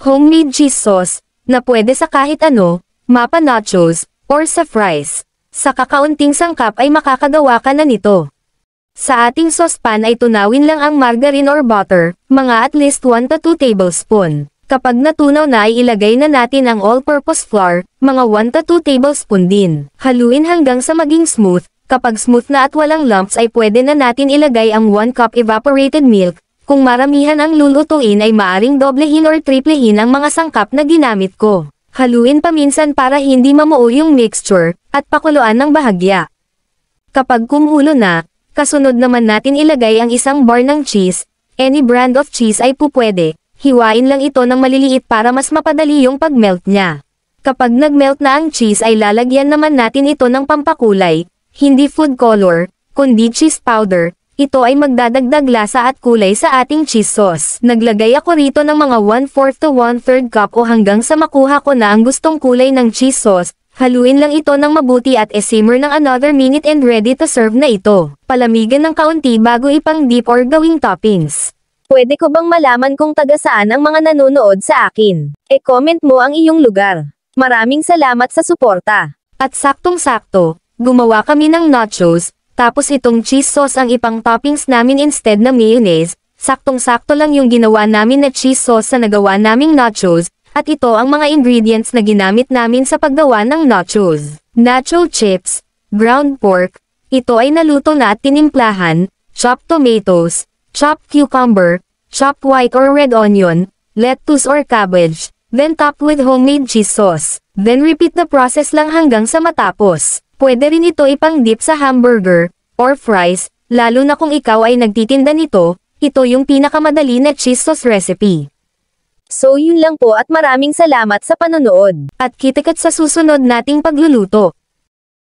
Homemade cheese sauce, na pwede sa kahit ano, mapa nachos, or sa fries. Sa kakaunting sangkap ay makakagawa ka na nito. Sa ating saucepan ay tunawin lang ang margarine or butter, mga at least 1 to 2 tablespoon. Kapag natunaw na ay ilagay na natin ang all-purpose flour, mga 1 to 2 tablespoon din. Haluin hanggang sa maging smooth. Kapag smooth na at walang lumps ay pwede na natin ilagay ang 1 cup evaporated milk. Kung maramihan ang lulutuin ay maaring doblehin or triplehin ang mga sangkap na ginamit ko. Haluin paminsan para hindi mamuo yung mixture, at pakuluan ng bahagya. Kapag kumulo na, kasunod naman natin ilagay ang isang bar ng cheese. Any brand of cheese ay pupwede. Hiwain lang ito ng maliliit para mas mapadali yung pag-melt niya. Kapag nag-melt na ang cheese ay lalagyan naman natin ito ng pampakulay, hindi food color, kundi cheese powder. Ito ay magdadagdag lasa at kulay sa ating cheese sauce. Naglagay ako rito ng mga 1/4 to 1/3 cup o hanggang sa makuha ko na ang gustong kulay ng cheese sauce. Haluin lang ito ng mabuti at simmer ng another minute and ready to serve na ito. Palamigan ng kaunti bago ipang dip or gawing toppings. Pwede ko bang malaman kung taga saan ang mga nanonood sa akin? E-comment mo ang iyong lugar. Maraming salamat sa suporta. At saktong-sakto, gumawa kami ng nachos, tapos itong cheese sauce ang ipang toppings namin instead na mayonnaise. Saktong-sakto lang yung ginawa namin na cheese sauce sa nagawa naming nachos, at ito ang mga ingredients na ginamit namin sa paggawa ng nachos. Nacho chips, ground pork, ito ay naluto na at tinimplahan, chopped tomatoes, chopped cucumber, chopped white or red onion, lettuce or cabbage, then topped with homemade cheese sauce. Then repeat the process lang hanggang sa matapos. Pwede rin ito ipang-dip sa hamburger, or fries, lalo na kung ikaw ay nagtitinda nito, ito yung pinakamadali na cheese sauce recipe. So yun lang po at maraming salamat sa panonood. At kita-kits sa susunod nating pagluluto.